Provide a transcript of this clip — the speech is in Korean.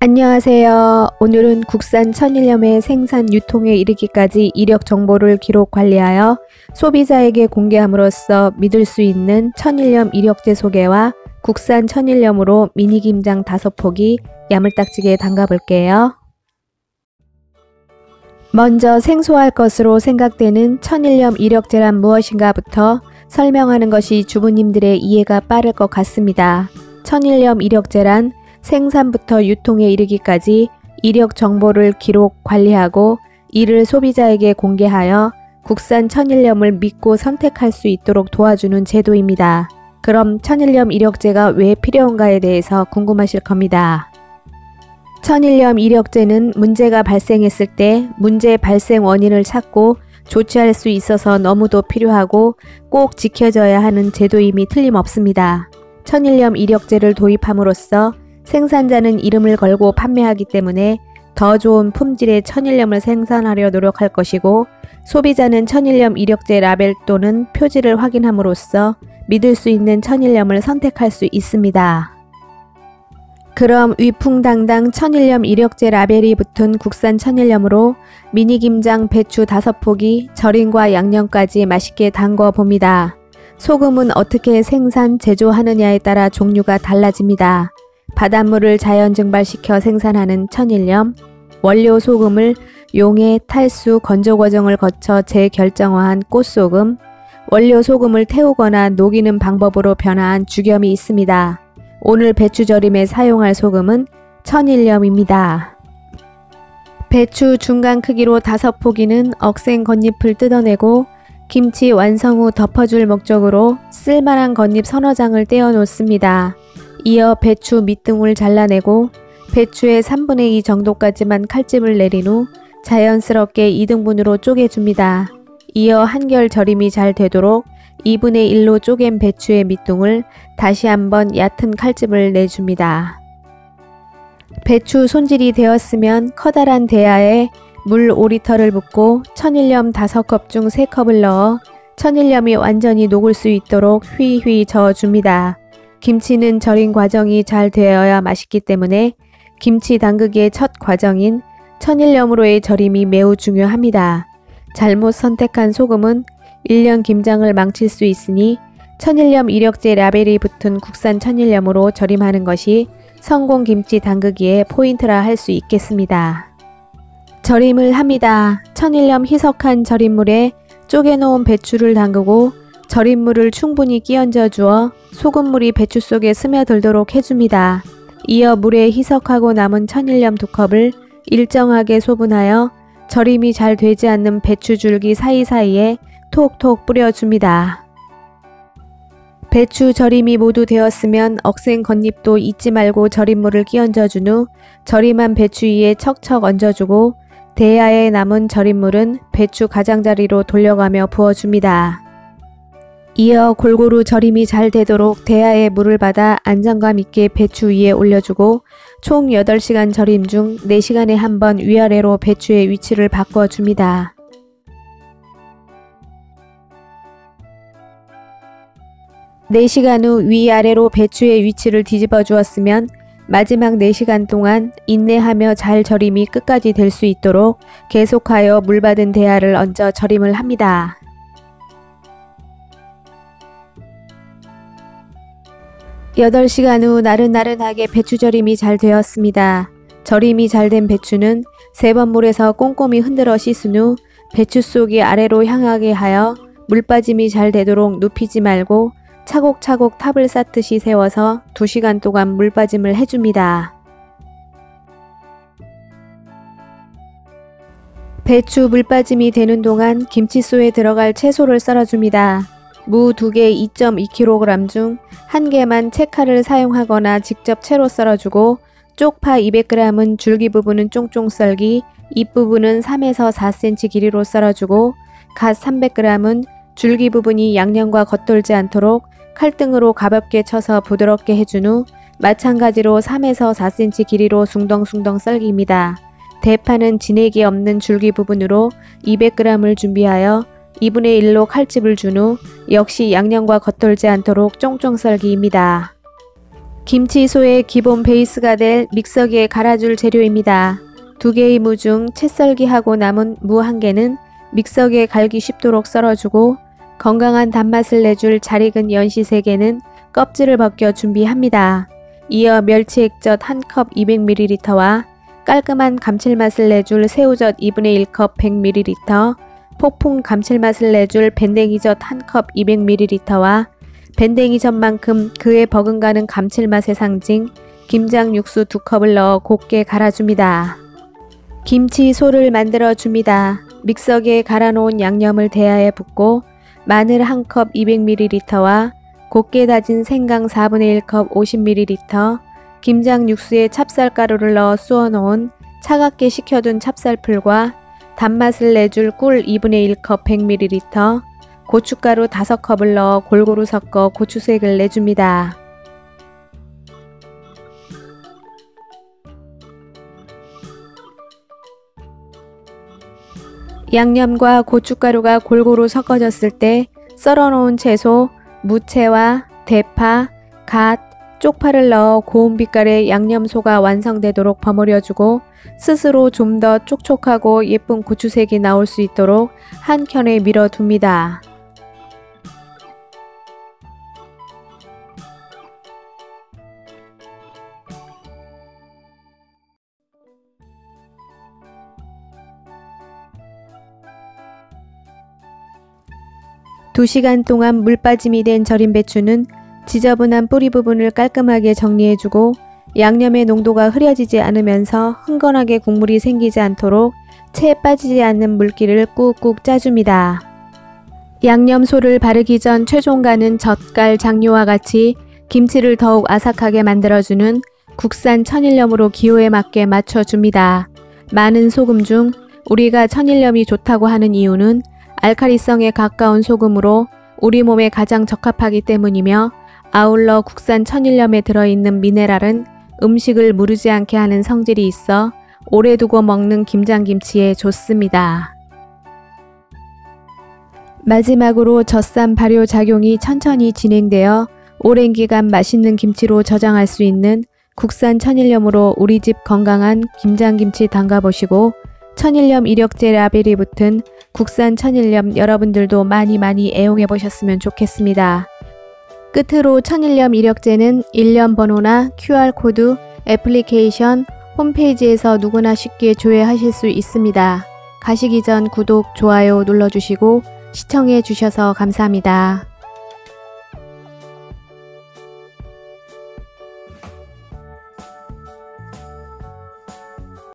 안녕하세요. 오늘은 국산 천일염의 생산 유통에 이르기까지 이력 정보를 기록 관리하여 소비자에게 공개함으로써 믿을 수 있는 천일염 이력제 소개와 국산 천일염으로 미니김장 5포기 야물딱지게 담가 볼게요. 먼저 생소할 것으로 생각되는 천일염 이력제란 무엇인가부터 설명하는 것이 주부님들의 이해가 빠를 것 같습니다. 천일염 이력제란 생산부터 유통에 이르기까지 이력 정보를 기록, 관리하고 이를 소비자에게 공개하여 국산 천일염을 믿고 선택할 수 있도록 도와주는 제도입니다. 그럼 천일염 이력제가 왜 필요한가에 대해서 궁금하실 겁니다. 천일염 이력제는 문제가 발생했을 때 문제 발생 원인을 찾고 조치할 수 있어서 너무도 필요하고 꼭 지켜져야 하는 제도임이 틀림없습니다. 천일염 이력제를 도입함으로써 생산자는 이름을 걸고 판매하기 때문에 더 좋은 품질의 천일염을 생산하려 노력할 것이고, 소비자는 천일염 이력제 라벨 또는 표지를 확인함으로써 믿을 수 있는 천일염을 선택할 수 있습니다. 그럼 위풍당당 천일염 이력제 라벨이 붙은 국산 천일염으로 미니김장 배추 5포기, 절임과 양념까지 맛있게 담궈 봅니다. 소금은 어떻게 생산, 제조하느냐에 따라 종류가 달라집니다. 바닷물을 자연 증발시켜 생산하는 천일염, 원료 소금을 용해, 탈수, 건조 과정을 거쳐 재결정화한 꽃소금, 원료 소금을 태우거나 녹이는 방법으로 변화한 죽염이 있습니다. 오늘 배추절임에 사용할 소금은 천일염입니다. 배추 중간 크기로 5포기는 억센 겉잎을 뜯어내고 김치 완성 후 덮어줄 목적으로 쓸만한 겉잎 서너 장을 떼어 놓습니다. 이어 배추 밑둥을 잘라내고 배추의 3분의 2 정도까지만 칼집을 내린 후 자연스럽게 2등분으로 쪼개줍니다. 이어 한결 절임이 잘 되도록 2분의 1로 쪼갠 배추의 밑둥을 다시 한번 얕은 칼집을 내줍니다. 배추 손질이 되었으면 커다란 대야에 물 5리터를 붓고 천일염 5컵 중 3컵을 넣어 천일염이 완전히 녹을 수 있도록 휘휘 저어줍니다. 김치는 절임 과정이 잘 되어야 맛있기 때문에 김치 담그기의 첫 과정인 천일염으로의 절임이 매우 중요합니다. 잘못 선택한 소금은 1년 김장을 망칠 수 있으니 천일염 이력제 라벨이 붙은 국산 천일염으로 절임하는 것이 성공 김치 담그기의 포인트라 할 수 있겠습니다. 절임을 합니다. 천일염 희석한 절임물에 쪼개놓은 배추를 담그고 절임물을 충분히 끼얹어 주어 소금물이 배추 속에 스며들도록 해줍니다. 이어 물에 희석하고 남은 천일염 2컵을 일정하게 소분하여 절임이 잘 되지 않는 배추 줄기 사이사이에 톡톡 뿌려줍니다. 배추 절임이 모두 되었으면 억센 겉잎도 잊지 말고 절임물을 끼얹어 준 후 절임한 배추 위에 척척 얹어주고 대야에 남은 절임물은 배추 가장자리로 돌려가며 부어줍니다. 이어 골고루 절임이 잘 되도록 대야에 물을 받아 안정감 있게 배추 위에 올려주고 총 8시간 절임 중 4시간에 한 번 위아래로 배추의 위치를 바꿔줍니다. (4시간) 후 위아래로 배추의 위치를 뒤집어 주었으면 마지막 4시간 동안 인내하며 잘 절임이 끝까지 될 수 있도록 계속하여 물 받은 대야를 얹어 절임을 합니다. 8시간 후 나른나른하게 배추 절임이 잘 되었습니다. 절임이 잘 된 배추는 3번 물에서 꼼꼼히 흔들어 씻은 후 배추 속이 아래로 향하게 하여 물 빠짐이 잘 되도록 눕히지 말고 차곡차곡 탑을 쌓듯이 세워서 2시간 동안 물 빠짐을 해줍니다. 배추 물 빠짐이 되는 동안 김치소에 들어갈 채소를 썰어줍니다. 무 2개 2.2kg 중 1개만 채칼을 사용하거나 직접 채로 썰어주고 쪽파 200g은 줄기 부분은 쫑쫑 썰기, 잎 부분은 3에서 4cm 길이로 썰어주고 갓 300g은 줄기 부분이 양념과 겉돌지 않도록 칼등으로 가볍게 쳐서 부드럽게 해준 후 마찬가지로 3에서 4cm 길이로 숭덩숭덩 썰기입니다. 대파는 진액이 없는 줄기 부분으로 200g을 준비하여 2분의 1로 칼집을 준 후 역시 양념과 겉돌지 않도록 쫑쫑 썰기입니다. 김치소의 기본 베이스가 될 믹서기에 갈아줄 재료입니다. 2개의 무 중 채 썰기하고 남은 무 1개는 믹서기에 갈기 쉽도록 썰어주고 건강한 단맛을 내줄 잘 익은 연시 3개는 껍질을 벗겨 준비합니다. 이어 멸치 액젓 1컵 200ml와 깔끔한 감칠맛을 내줄 새우젓 2분의 1컵 100ml, 폭풍 감칠맛을 내줄 밴댕이젓 1컵 200ml와 밴댕이젓만큼 그에 버금가는 감칠맛의 상징 김장 육수 2컵을 넣어 곱게 갈아줍니다. 김치소를 만들어 줍니다. 믹서기에 갈아놓은 양념을 대야에 붓고 마늘 1컵 200ml와 곱게 다진 생강 4분의 1컵 50ml, 김장 육수에 찹쌀가루를 넣어 쑤어놓은 차갑게 식혀둔 찹쌀풀과 단맛을 내줄 꿀 2분의 1컵 100ml, 고춧가루 5컵을 넣어 골고루 섞어 고추색을 내줍니다. 양념과 고춧가루가 골고루 섞어졌을 때 썰어놓은 채소, 무채와 대파, 갓, 쪽파를 넣어 고운 빛깔의 양념소가 완성되도록 버무려주고 스스로 좀 더 촉촉하고 예쁜 고추색이 나올 수 있도록 한 켠에 밀어둡니다. 두 시간 동안 물빠짐이 된 절인 배추는 지저분한 뿌리 부분을 깔끔하게 정리해주고 양념의 농도가 흐려지지 않으면서 흥건하게 국물이 생기지 않도록 채에 빠지지 않는 물기를 꾹꾹 짜줍니다. 양념소를 바르기 전 최종간은 젓갈, 장류와 같이 김치를 더욱 아삭하게 만들어주는 국산 천일염으로 기호에 맞게 맞춰줍니다. 많은 소금 중 우리가 천일염이 좋다고 하는 이유는 알칼리성에 가까운 소금으로 우리 몸에 가장 적합하기 때문이며 아울러 국산 천일염에 들어있는 미네랄은 음식을 무르지 않게 하는 성질이 있어 오래 두고 먹는 김장김치에 좋습니다. 마지막으로 젖산 발효 작용이 천천히 진행되어 오랜 기간 맛있는 김치로 저장할 수 있는 국산 천일염으로 우리 집 건강한 김장김치 담가보시고 천일염 이력제 라벨이 붙은 국산 천일염 여러분들도 많이 애용해 보셨으면 좋겠습니다. 끝으로 천일염 이력제는 일련 번호나 QR코드, 애플리케이션, 홈페이지에서 누구나 쉽게 조회하실 수 있습니다. 가시기 전 구독, 좋아요 눌러주시고 시청해 주셔서 감사합니다.